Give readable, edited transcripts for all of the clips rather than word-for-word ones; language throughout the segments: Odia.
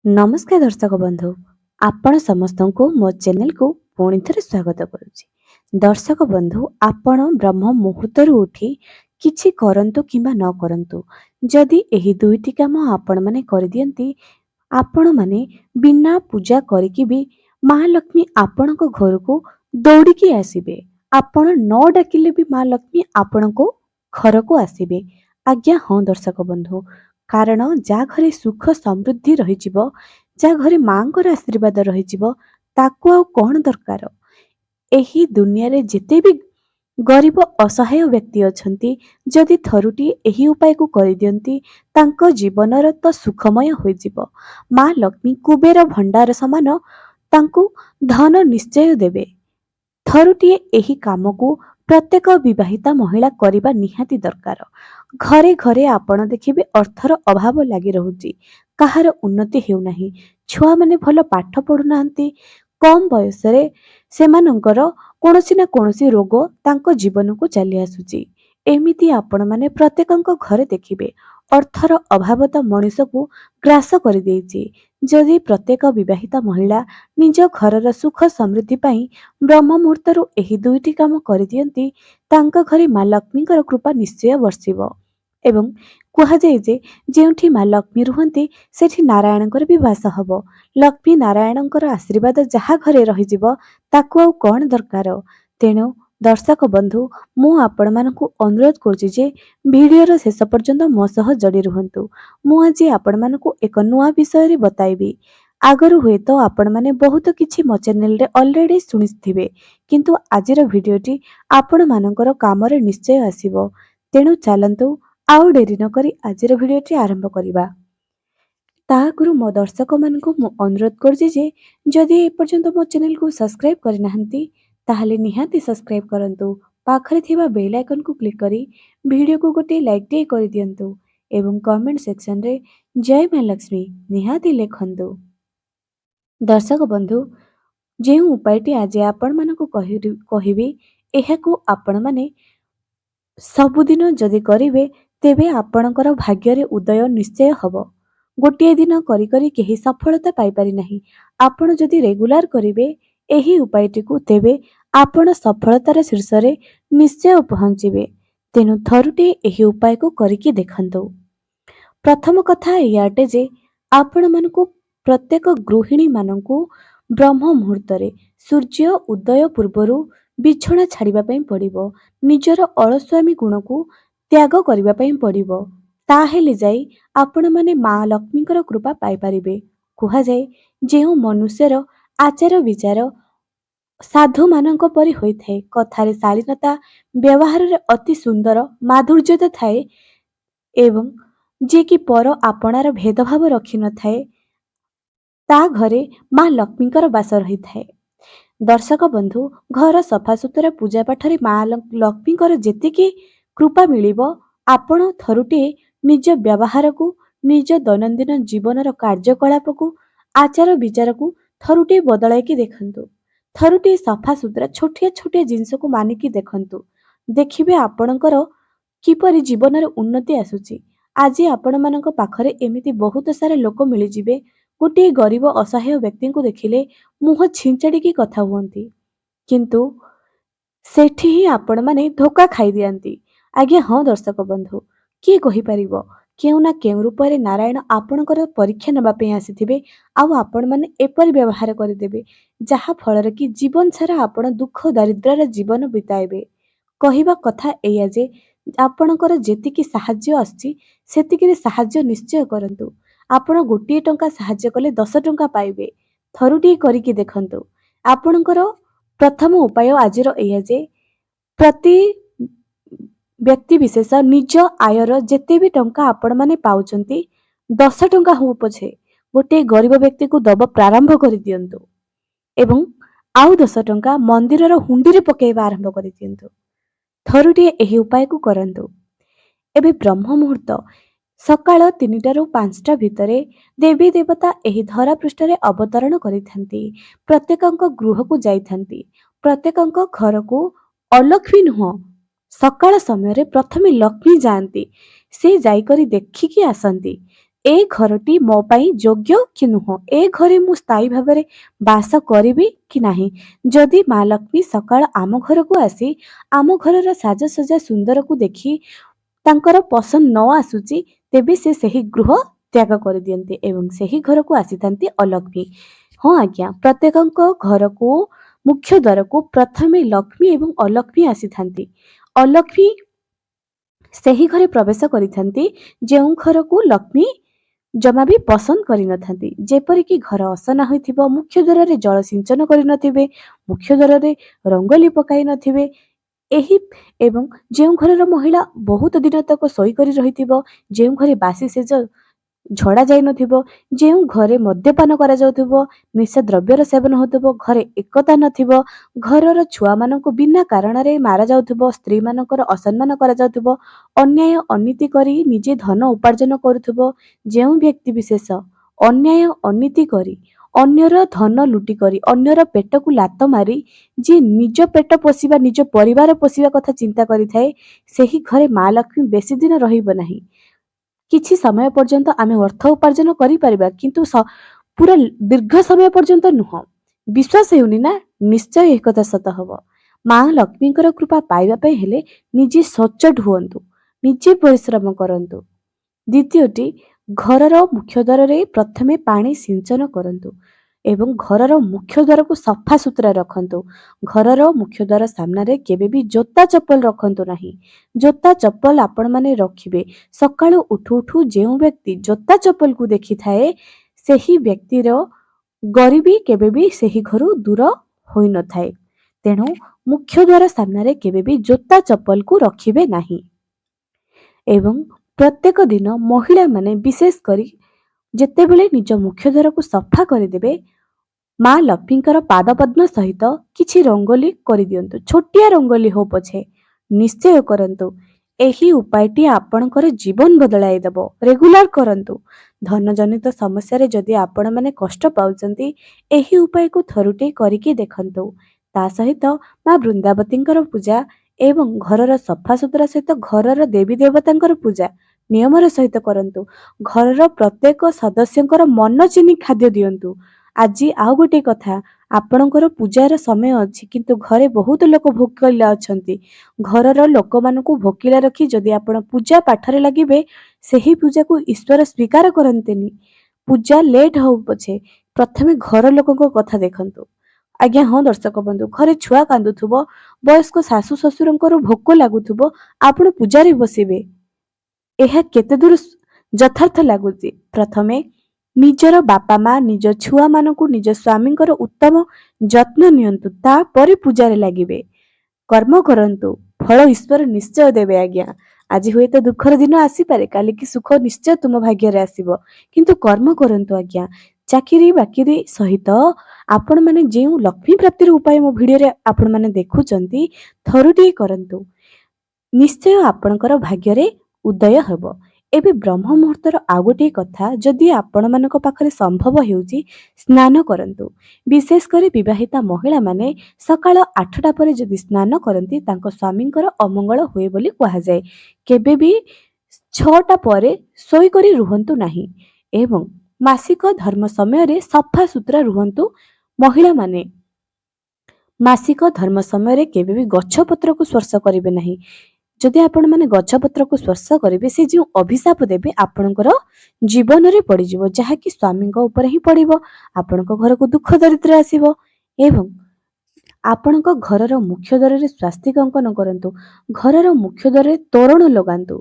नमस्कार दर्शक बंधु आपण समस्त को मो चैनल को पुणी थे स्वागत करुच्ची। दर्शक बंधु आपण ब्रह्म मुहूर्त उठी किछि करंतु किंबा न करंतु जदि एही दुईटी काम आपण माने कर दियंती आपण माने बिना पूजा करिकि भी महालक्ष्मी आपण को घर को दौड़िकी आसीबे। आपण न डाकिले भी महालक्ष्मी आपण को घर को आसीबे। आज्ञा हाँ दर्शक बंधु, कारण जा घरे सुख समृद्धि रहिजिव, जा घरे मांकर आशीर्वाद रहिजिव, ताकू आउ कौन दरकार। एही दुनिया रे जेते भी गरीब असहाय व्यक्ति अछंती, जदि थरुटी एही उपाय को करि दियंती तांको जीवनर तो सुखमय होइजिव। माँ लक्ष्मी कुबेर भंडार समान तांको धन निश्चय देबे। थरुटिए एही कामକୁ प्रत्येक विवाहिता महिला କରିବା ନିହାତି ଦରକାର। ଘରେ ଘରେ ଆପଣ ଦେଖିବେ ଅର୍ଥର ଅଭାବ ଲାଗି ରହୁଛି, କାହାର ଉନ୍ନତି ହେଉନାହିଁ, ଛୁଆମାନେ ଭଲ ପାଠ ପଢୁନାହାନ୍ତି, କମ୍ ବୟସରେ ସେମାନଙ୍କର କୌଣସି ନା କୌଣସି ରୋଗ ତାଙ୍କ ଜୀବନକୁ ଚାଲି ଆସୁଛି। ଏମିତି ଆପଣମାନେ ପ୍ରତ୍ୟେକଙ୍କ ଘରେ ଦେଖିବେ। ଅର୍ଥର ଅଭାବ ତ ମଣିଷକୁ ଗ୍ରାସ କରିଦେଇଛି। ଯଦି ପ୍ରତ୍ୟେକ ବିବାହିତା ମହିଳା ନିଜ ଘରର ସୁଖ ସମୃଦ୍ଧି ପାଇଁ ବ୍ରହ୍ମ ମୁହୂର୍ତ୍ତରୁ ଏହି ଦୁଇଟି କାମ କରିଦିଅନ୍ତି, ତାଙ୍କ ଘରେ ମା ଲକ୍ଷ୍ମୀଙ୍କର କୃପା ନିଶ୍ଚୟ ବର୍ଷିବ। ଏବଂ କୁହାଯାଏ ଯେ ଯେଉଁଠି ମା ଲକ୍ଷ୍ମୀ ରୁହନ୍ତି ସେଠି ନାରାୟଣଙ୍କର ବି ବାସ ହବ। ଲକ୍ଷ୍ମୀ ନାରାୟଣଙ୍କର ଆଶୀର୍ବାଦ ଯାହା ଘରେ ରହିଯିବ ତାକୁ ଆଉ କଣ ଦରକାର। ତେଣୁ ଦର୍ଶକ ବନ୍ଧୁ, ମୁଁ ଆପଣମାନଙ୍କୁ ଅନୁରୋଧ କରୁଛି ଯେ ଭିଡ଼ିଓର ଶେଷ ପର୍ଯ୍ୟନ୍ତ ମୋ ସହ ଯୋଡ଼ି ରୁହନ୍ତୁ। ମୁଁ ଆଜି ଆପଣମାନଙ୍କୁ ଏକ ନୂଆ ବିଷୟରେ ବତାଇବି। ଆଗରୁ ହୁଏତ ଆପଣମାନେ ବହୁତ କିଛି ମୋ ଚ୍ୟାନେଲରେ ଅଲରେଡ଼ି ଶୁଣିଥିବେ, କିନ୍ତୁ ଆଜିର ଭିଡ଼ିଓଟି ଆପଣମାନଙ୍କର କାମରେ ନିଶ୍ଚୟ ଆସିବ। ତେଣୁ ଚାଲନ୍ତୁ ଆଉ ଡେରି ନ କରି ଆଜିର ଭିଡ଼ିଓଟି ଆରମ୍ଭ କରିବା। ତା ଆଗରୁ ମୋ ଦର୍ଶକମାନଙ୍କୁ ମୁଁ ଅନୁରୋଧ କରୁଛି ଯେ ଯଦି ଏପର୍ଯ୍ୟନ୍ତ ମୋ ଚ୍ୟାନେଲକୁ ସବସ୍କ୍ରାଇବ୍ କରିନାହାନ୍ତି ତାହେଲେ ନିହାତି ସବସ୍କ୍ରାଇବ୍ କରନ୍ତୁ। ପାଖରେ ଥିବା ବେଲ୍ ଆଇକନ୍କୁ କ୍ଲିକ୍ କରି ଭିଡ଼ିଓକୁ ଗୋଟିଏ ଲାଇକ୍ଟିଏ କରିଦିଅନ୍ତୁ ଏବଂ କମେଣ୍ଟ ସେକ୍ସନରେ ଜୟ ମା ଲକ୍ଷ୍ମୀ ନିହାତି ଲେଖନ୍ତୁ। ଦର୍ଶକ ବନ୍ଧୁ, ଯେଉଁ ଉପାୟଟି ଆଜି ଆପଣମାନଙ୍କୁ କହିବି, ଏହାକୁ ଆପଣମାନେ ସବୁଦିନ ଯଦି କରିବେ ତେବେ ଆପଣଙ୍କର ଭାଗ୍ୟରେ ଉଦୟ ନିଶ୍ଚୟ ହେବ। ଗୋଟିଏ ଦିନ କରି କରି କେହି ସଫଳତା ପାଇପାରି ନାହିଁ। ଆପଣ ଯଦି ରେଗୁଲାର କରିବେ ଏହି ଉପାୟଟିକୁ, ତେବେ ଆପଣ ସଫଳତାର ଶୀର୍ଷରେ ନିଶ୍ଚୟ ପହଞ୍ଚିବେ। ତେଣୁ ଥରୁଟିଏ ଏହି ଉପାୟକୁ କରିକି ଦେଖନ୍ତୁ। ପ୍ରଥମ କଥା ଏଇଆ ଅଟେ ଯେ ଆପଣମାନଙ୍କୁ ପ୍ରତ୍ୟେକ ଗୃହିଣୀମାନଙ୍କୁ ବ୍ରହ୍ମ ମୁହୂର୍ତ୍ତରେ ସୂର୍ଯ୍ୟ ଉଦୟ ପୂର୍ବରୁ ବିଛଣା ଛାଡ଼ିବା ପାଇଁ ପଡ଼ିବ। ନିଜର ଅଳସୁଆମୀ ଗୁଣକୁ ତ୍ୟାଗ କରିବା ପାଇଁ ପଡ଼ିବ। ତାହେଲେ ଯାଇ ଆପଣମାନେ ମା ଲକ୍ଷ୍ମୀଙ୍କର କୃପା ପାଇପାରିବେ। କୁହାଯାଏ ଯେଉଁ ମନୁଷ୍ୟର ଆଚାର ବିଚାର ସାଧୁମାନଙ୍କ ପରି ହୋଇଥାଏ, କଥାରେ ଶାଳୀନତା, ବ୍ୟବହାରରେ ଅତି ସୁନ୍ଦର ମାଧୁର୍ଯ୍ୟତା ଥାଏ ଏବଂ ଯିଏକି ପର ଆପଣାର ଭେଦଭାବ ରଖିନଥାଏ, ତା ଘରେ ମା ଲକ୍ଷ୍ମୀଙ୍କର ବାସ ରହିଥାଏ। ଦର୍ଶକ ବନ୍ଧୁ, ଘର ସଫାସୁତୁରା ପୂଜା ପାଠରେ ମା ଲକ୍ଷ୍ମୀଙ୍କର ଯେତିକି କୃପା ମିଳିବ, ଆପଣ ଥରୁଟିଏ ନିଜ ବ୍ୟବହାରକୁ, ନିଜ ଦୈନନ୍ଦିନ ଜୀବନର କାର୍ଯ୍ୟକଳାପକୁ, ଆଚାର ବିଚାରକୁ ଥରୁଟିଏ ବଦଳାଇକି ଦେଖନ୍ତୁ। ଥରୁଟିଏ ସଫାସୁତୁରା ଛୋଟିଆ ଛୋଟିଆ ଜିନିଷକୁ ମାନିକି ଦେଖନ୍ତୁ। ଦେଖିବେ ଆପଣଙ୍କର କିପରି ଜୀବନରେ ଉନ୍ନତି ଆସୁଛି। ଆଜି ଆପଣମାନଙ୍କ ପାଖରେ ଏମିତି ବହୁତ ସାରା ଲୋକ ମିଳିଯିବେ, ଗୋଟିଏ ଗରିବ ଅସହାୟ ବ୍ୟକ୍ତିଙ୍କୁ ଦେଖିଲେ ମୁହଁ ଛିଞ୍ଚାଡ଼ିକି କଥା ହୁଅନ୍ତି, କିନ୍ତୁ ସେଠି ହିଁ ଆପଣମାନେ ଧୋକା ଖାଇଦିଅନ୍ତି। ଆଜ୍ଞା ହଁ ଦର୍ଶକ ବନ୍ଧୁ, କିଏ କହିପାରିବ କେଉଁ ନା କେଉଁ ରୂପରେ ନାରାୟଣ ଆପଣଙ୍କର ପରୀକ୍ଷା ନେବା ପାଇଁ ଆସିଥିବେ, ଆଉ ଆପଣମାନେ ଏପରି ବ୍ୟବହାର କରିଦେବେ ଯାହା ଫଳରେ କି ଜୀବନ ସାରା ଆପଣ ଦୁଃଖ ଦାରିଦ୍ର୍ୟର ଜୀବନ ବିତାଇବେ। କହିବା କଥା ଏଇଆ ଯେ ଆପଣଙ୍କର ଯେତିକି ସାହାଯ୍ୟ ଆସୁଛି ସେତିକିରେ ସାହାଯ୍ୟ ନିଶ୍ଚୟ କରନ୍ତୁ। ଆପଣ ଗୋଟିଏ ଟଙ୍କା ସାହାଯ୍ୟ କଲେ 10 ଟଙ୍କା ପାଇବେ। ଥରୁଟିଏ କରିକି ଦେଖନ୍ତୁ। ଆପଣଙ୍କର ପ୍ରଥମ ଉପାୟ ଆଜିର ଏଇଆ ଯେ ପ୍ରତି ବ୍ୟକ୍ତି ବିଶେଷ ନିଜ ଆୟର ଯେତେ ବି ଟଙ୍କା ଆପଣମାନେ ପାଉଛନ୍ତି, 10 ଟଙ୍କା ହଉ ପଛେ ଗୋଟିଏ ଗରିବ ବ୍ୟକ୍ତିକୁ ଦବା ପ୍ରାରମ୍ଭ କରିଦିଅନ୍ତୁ ଏବଂ ଆଉ 10 ଟଙ୍କା ମନ୍ଦିରର ହୁଣ୍ଡିରେ ପକାଇବା ଆରମ୍ଭ କରିଦିଅନ୍ତୁ। ଥରୁଟିଏ ଏହି ଉପାୟକୁ କରନ୍ତୁ। ଏବେ ବ୍ରହ୍ମ ମୁହୂର୍ତ୍ତ ସକାଳ 3ଟାରୁ 5ଟା ଭିତରେ ଦେବୀ ଦେବତା ଏହି ଧରା ପୃଷ୍ଠରେ ଅବତରଣ କରିଥାନ୍ତି। ପ୍ରତ୍ୟେକଙ୍କ ଗୃହକୁ ଯାଇଥାନ୍ତି। ପ୍ରତ୍ୟେକଙ୍କ ଘରକୁ ଅଲକ୍ଷ୍ମୀ ନୁହଁ, ସକାଳ ସମୟରେ ପ୍ରଥମେ ଲକ୍ଷ୍ମୀ ଯାଆନ୍ତି। ସେ ଯାଇକରି ଦେଖିକି ଆସନ୍ତି ଏ ଘରଟି ମୋ ପାଇଁ ଯୋଗ୍ୟ କି ନୁହଁ, ଏ ଘରେ ମୁଁ ସ୍ଥାୟୀ ଭାବରେ ବାସ କରିବି କି ନାହିଁ। ଯଦି ମା ଲକ୍ଷ୍ମୀ ସକାଳ ଆମ ଘରକୁ ଆସି ଆମ ଘରର ସାଜସଜ୍ଜା ସୁନ୍ଦରକୁ ଦେଖି ତାଙ୍କର ପସନ୍ଦ ନ ଆସୁଛି, ତେବେ ସେ ସେହି ଗୃହ ତ୍ୟାଗ କରିଦିଅନ୍ତି ଏବଂ ସେହି ଘରକୁ ଆସିଥାନ୍ତି ଅଲକ୍ଷ୍ମୀ। ହଁ ଆଜ୍ଞା, ପ୍ରତ୍ୟେକଙ୍କ ଘରକୁ ମୁଖ୍ୟ ଦ୍ୱାରକୁ ପ୍ରଥମେ ଲକ୍ଷ୍ମୀ ଏବଂ ଅଲକ୍ଷ୍ମୀ ଆସିଥାନ୍ତି। ଅଲକ୍ଷ୍ମୀ ସେହି ଘରେ ପ୍ରବେଶ କରିଥାନ୍ତି ଯେଉଁ ଘରକୁ ଲକ୍ଷ୍ମୀ ଜମା ବି ପସନ୍ଦ କରିନଥାନ୍ତି। ଯେପରିକି ଘର ଅସନା ହୋଇଥିବ, ମୁଖ୍ୟ ଦ୍ୱାରରେ ଜଳ ସିଞ୍ଚନ କରିନଥିବେ, ମୁଖ୍ୟ ଦ୍ୱାରରେ ରଙ୍ଗୋଲି ପକାଇ ନଥିବେ, ଏହି ଏବଂ ଯେଉଁ ଘରର ମହିଳା ବହୁତ ଦିନ ତକ ଶୋଇକରି ରହିଥିବ, ଯେଉଁ ଘରେ ବାସି ସେଜ ଝଡ଼ା ଯାଇନଥିବ, ଯେଉଁ ଘରେ ମଦ୍ୟପାନ କରାଯାଉଥିବ, ନିଶା ଦ୍ରବ୍ୟର ସେବନ ହେଉଥିବ, ଘରେ ଏକତା ନଥିବ, ଘରର ଛୁଆମାନଙ୍କୁ ବିନା କାରଣରେ ମାରାଯାଉଥିବ, ସ୍ତ୍ରୀମାନଙ୍କର ଅସମ୍ମାନ କରାଯାଉଥିବ, ଅନ୍ୟାୟ ଅନୀତି କରି ନିଜେ ଧନ ଉପାର୍ଜନ କରୁଥିବ, ଯେଉଁ ବ୍ୟକ୍ତି ବିଶେଷ ଅନ୍ୟାୟ ଅନୀତି କରି ଅନ୍ୟର ଧନ ଲୁଟି କରି ଅନ୍ୟର ପେଟକୁ ଲାତ ମାରି ଯିଏ ନିଜ ପେଟ ପୋଷିବା ନିଜ ପରିବାର ପୋଷିବା କଥା ଚିନ୍ତା କରିଥାଏ, ସେହି ଘରେ ମା ଲକ୍ଷ୍ମୀ ବେଶୀ ଦିନ ରହିବ ନାହିଁ। କିଛି ସମୟ ପର୍ଯ୍ୟନ୍ତ ଆମେ ଅର୍ଥ ଉପାର୍ଜନ କରିପାରିବା, କିନ୍ତୁ ପୁରା ଦୀର୍ଘ ସମୟ ପର୍ଯ୍ୟନ୍ତ ନୁହଁ। ବିଶ୍ୱାସ ହେଉନି ନା? ନିଶ୍ଚୟ ଏହି କଥା ସତ ହବ। ମା ଲକ୍ଷ୍ମୀଙ୍କର କୃପା ପାଇବା ପାଇଁ ହେଲେ ନିଜେ ସଚ୍ଚୋଟ ହୁଅନ୍ତୁ, ନିଜେ ପରିଶ୍ରମ କରନ୍ତୁ। ଦ୍ୱିତୀୟଟି, ଘରର ମୁଖ୍ୟ ଦ୍ୱାରରେ ପ୍ରଥମେ ପାଣି ସିଞ୍ଚନ କରନ୍ତୁ ଏବଂ ଘରର ମୁଖ୍ୟ ଦ୍ୱାରକୁ ସଫା ସୁତୁରା ରଖନ୍ତୁ। ଘରର ମୁଖ୍ୟ ଦ୍ୱାର ସାମ୍ନାରେ କେବେ ବି ଜୋତା ଚପଲ ରଖନ୍ତୁ ନାହିଁ। ଜୋତା ଚପଲ ଆପଣମାନେ ରଖିବେ, ସକାଳୁ ଉଠୁ ଉଠୁ ଯେଉଁ ବ୍ୟକ୍ତି ଜୋତା ଚପଲକୁ ଦେଖିଥାଏ, ସେହି ବ୍ୟକ୍ତିର ଗରିବୀ କେବେ ବି ସେହି ଘରୁ ଦୂର ହୋଇନଥାଏ। ତେଣୁ ମୁଖ୍ୟ ଦ୍ୱାର ସାମ୍ନାରେ କେବେ ବି ଜୋତା ଚପଲକୁ ରଖିବେ ନାହିଁ। ଏବଂ ପ୍ରତ୍ୟେକ ଦିନ ମହିଳାମାନେ ବିଶେଷ କରି ଯେତେବେଳେ ନିଜ ମୁଖ୍ୟ ଦ୍ୱାରକୁ ସଫା କରିଦେବେ, ମା ଲକ୍ଷ୍ମୀଙ୍କର ପାଦପଦ୍ମ ସହିତ କିଛି ରଙ୍ଗୋଲି କରିଦିଅନ୍ତୁ। ଛୋଟିଆ ରଙ୍ଗୋଲି ହଉ ପଛେ ନିଶ୍ଚୟ କରନ୍ତୁ। ଏହି ଉପାୟଟି ଆପଣଙ୍କର ଜୀବନ ବଦଳାଇ ଦେବ। ରେଗୁଲାର କରନ୍ତୁ। ଧନଜନିତ ସମସ୍ୟାରେ ଯଦି ଆପଣମାନେ କଷ୍ଟ ପାଉଛନ୍ତି, ଏହି ଉପାୟକୁ ଥରୁଟିଏ କରିକି ଦେଖନ୍ତୁ। ତା ସହିତ ମା ବୃନ୍ଦାବତୀଙ୍କର ପୂଜା ଏବଂ ଘରର ସଫାସୁତୁରା ସହିତ ଘରର ଦେବୀ ଦେବତାଙ୍କର ପୂଜା ନିୟମର ସହିତ କରନ୍ତୁ। ଘରର ପ୍ରତ୍ୟେକ ସଦସ୍ୟଙ୍କର ମନ ଚିହ୍ନି ଖାଦ୍ୟ ଦିଅନ୍ତୁ। ଆଜି ଆଉ ଗୋଟେ କଥା, ଆପଣଙ୍କର ପୂଜାର ସମୟ ଅଛି, କିନ୍ତୁ ଘରେ ବହୁତ ଲୋକ ଭୋକିଲା ଅଛନ୍ତି। ଘରର ଲୋକମାନଙ୍କୁ ଭୋକିଲା ରଖି ଯଦି ଆପଣ ପୂଜା ପାଠରେ ଲାଗିବେ, ସେହି ପୂଜାକୁ ଈଶ୍ୱର ସ୍ୱୀକାର କରନ୍ତିନି। ପୂଜା ଲେଟ୍ ହଉ ପଛେ ପ୍ରଥମେ ଘର ଲୋକଙ୍କ କଥା ଦେଖନ୍ତୁ। ଆଜ୍ଞା ହଁ ଦର୍ଶକ ବନ୍ଧୁ, ଘରେ ଛୁଆ କାନ୍ଦୁଥିବ, ବୟସ୍କ ଶାଶୁ ଶ୍ୱଶୁରଙ୍କର ଭୋକ ଲାଗୁଥିବ, ଆପଣ ପୂଜାରେ ବସିବେ, ଏହା କେତେ ଦୂର ଯଥାର୍ଥ ଲାଗୁଛି? ପ୍ରଥମେ ନିଜର ବାପା ମା ନିଜ ଛୁଆମାନଙ୍କୁ ନିଜ ସ୍ୱାମୀଙ୍କର ଉତ୍ତମ ଯତ୍ନ ନିଅନ୍ତୁ, ତାପରେ ପୂଜାରେ ଲାଗିବେ। କର୍ମ କରନ୍ତୁ, ଫଳ ଈଶ୍ୱର ନିଶ୍ଚୟ ଦେବେ। ଆଜ୍ଞା, ଆଜି ହୁଏତ ଦୁଃଖର ଦିନ ଆସିପାରେ, କାଲିକି ସୁଖ ନିଶ୍ଚୟ ତୁମ ଭାଗ୍ୟରେ ଆସିବ, କିନ୍ତୁ କର୍ମ କରନ୍ତୁ। ଆଜ୍ଞା, ଚାକିରି ବାକିରି ସହିତ ଆପଣମାନେ ଯେଉଁ ଲକ୍ଷ୍ମୀ ପ୍ରାପ୍ତିର ଉପାୟ ମୋ ଭିଡ଼ିଓରେ ଆପଣମାନେ ଦେଖୁଛନ୍ତି, ଥରୁଟିଏ କରନ୍ତୁ, ନିଶ୍ଚୟ ଆପଣଙ୍କର ଭାଗ୍ୟରେ ଉଦୟ ହେବ। ଏବେ ବ୍ରହ୍ମ ମୁହୂର୍ତ୍ତର ଆଉ ଗୋଟିଏ କଥା, ଯଦି ଆପଣମାନଙ୍କ ପାଖରେ ସମ୍ଭବ ହେଉଛି, ସ୍ନାନ କରନ୍ତୁ। ବିଶେଷ କରି ବିବାହିତା ମହିଳାମାନେ ସକାଳ 8ଟା ପରେ ଯଦି ସ୍ନାନ କରନ୍ତି, ତାଙ୍କ ସ୍ୱାମୀଙ୍କର ଅମଙ୍ଗଳ ହୁଏ ବୋଲି କୁହାଯାଏ। କେବେ ବି 6ଟା ପରେ ଶୋଇକରି ରୁହନ୍ତୁ ନାହିଁ ଏବଂ ମାସିକ ଧର୍ମ ସମୟରେ ସଫା ସୁତୁରା ରୁହନ୍ତୁ। ମହିଳାମାନେ ମାସିକ ଧର୍ମ ସମୟରେ କେବେ ବି ଗଛପତ୍ରକୁ ସ୍ପର୍ଶ କରିବେ ନାହିଁ। ଯଦି ଆପଣମାନେ ଗଛପତ୍ରକୁ ସ୍ପର୍ଶ କରିବେ, ସେ ଯେଉଁ ଅଭିଶାପ ଦେବେ ଆପଣଙ୍କର ଜୀବନରେ ପଡ଼ିଯିବ, ଯାହାକି ସ୍ୱାମୀଙ୍କ ଉପରେ ହିଁ ପଡ଼ିବ। ଆପଣଙ୍କ ଘରକୁ ଦୁଃଖ ଦରିଦ୍ର ଆସିବ ଏବଂ ଆପଣଙ୍କ ଘରର ମୁଖ୍ୟ ଦ୍ୱାରରେ ସ୍ୱାସ୍ତିକ ଅଙ୍କନ କରନ୍ତୁ। ଘରର ମୁଖ୍ୟ ଦ୍ୱାରରେ ତୋରଣ ଲଗାନ୍ତୁ।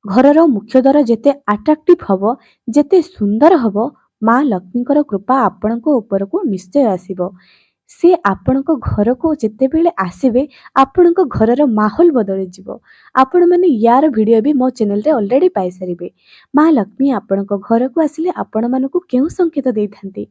ଘରର ମୁଖ୍ୟ ଦ୍ୱାର ଯେତେ ଆଟ୍ରାକ୍ଟିଭ ହେବ, ଯେତେ ସୁନ୍ଦର ହେବ, ମା ଲକ୍ଷ୍ମୀଙ୍କର କୃପା ଆପଣଙ୍କ ଉପରକୁ ନିଶ୍ଚୟ ଆସିବ। ସେ ଆପଣଙ୍କ ଘରକୁ ଯେତେବେଳେ ଆସିବେ, ଆପଣଙ୍କ ଘରର ମାହୋଲ ବଦଳିଯିବ। ଆପଣମାନେ ୟାର ଭିଡ଼ିଓ ବି ମୋ ଚ୍ୟାନେଲରେ ଅଲରେଡ଼ି ପାଇସାରିବେ। ମା ଲକ୍ଷ୍ମୀ ଆପଣଙ୍କ ଘରକୁ ଆସିଲେ ଆପଣମାନଙ୍କୁ କେଉଁ ସଂକେତ ଦେଇଥାନ୍ତି?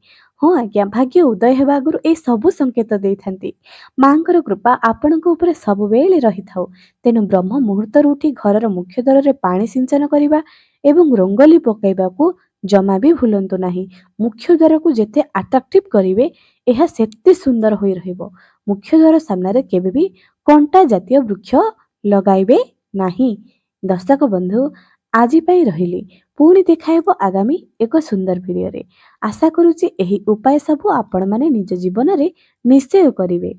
ହଁ ଆଜ୍ଞା, ଭାଗ୍ୟ ଉଦୟ ହେବା ଆଗରୁ ଏହି ସବୁ ସଂକେତ ଦେଇଥାନ୍ତି। ମାଙ୍କର କୃପା ଆପଣଙ୍କ ଉପରେ ସବୁବେଳେ ରହିଥାଉ। ତେଣୁ ବ୍ରହ୍ମ ମୁହୂର୍ତ୍ତରୁ ଉଠି ଘରର ମୁଖ୍ୟ ଦ୍ୱାରରେ ପାଣି ସିଞ୍ଚନ କରିବା ଏବଂ ରଙ୍ଗୋଲି ପକାଇବାକୁ ଜମା ବି ଭୁଲନ୍ତୁ ନାହିଁ। ମୁଖ୍ୟ ଦ୍ୱାରକୁ ଯେତେ ଆଟ୍ରାକ୍ଟିଭ କରିବେ, ଏହା ସେତେ ସୁନ୍ଦର ହୋଇ ରହିବ। ମୁଖ୍ୟ ଦ୍ୱାର ସାମ୍ନାରେ କେବେ ବି କଣ୍ଟା ଜାତୀୟ ବୃକ୍ଷ ଲଗାଇବେ ନାହିଁ। ଦର୍ଶକ ବନ୍ଧୁ, ଆଜି ପାଇଁ ରହିଲି। ପୁଣି ଦେଖାହେବ ଆଗାମୀ ଏକ ସୁନ୍ଦର ଭିଡ଼ିଓରେ। ଆଶା କରୁଛି ଏହି ଉପାୟ ସବୁ ଆପଣମାନେ ନିଜ ଜୀବନରେ ନିଶ୍ଚୟ କରିବେ।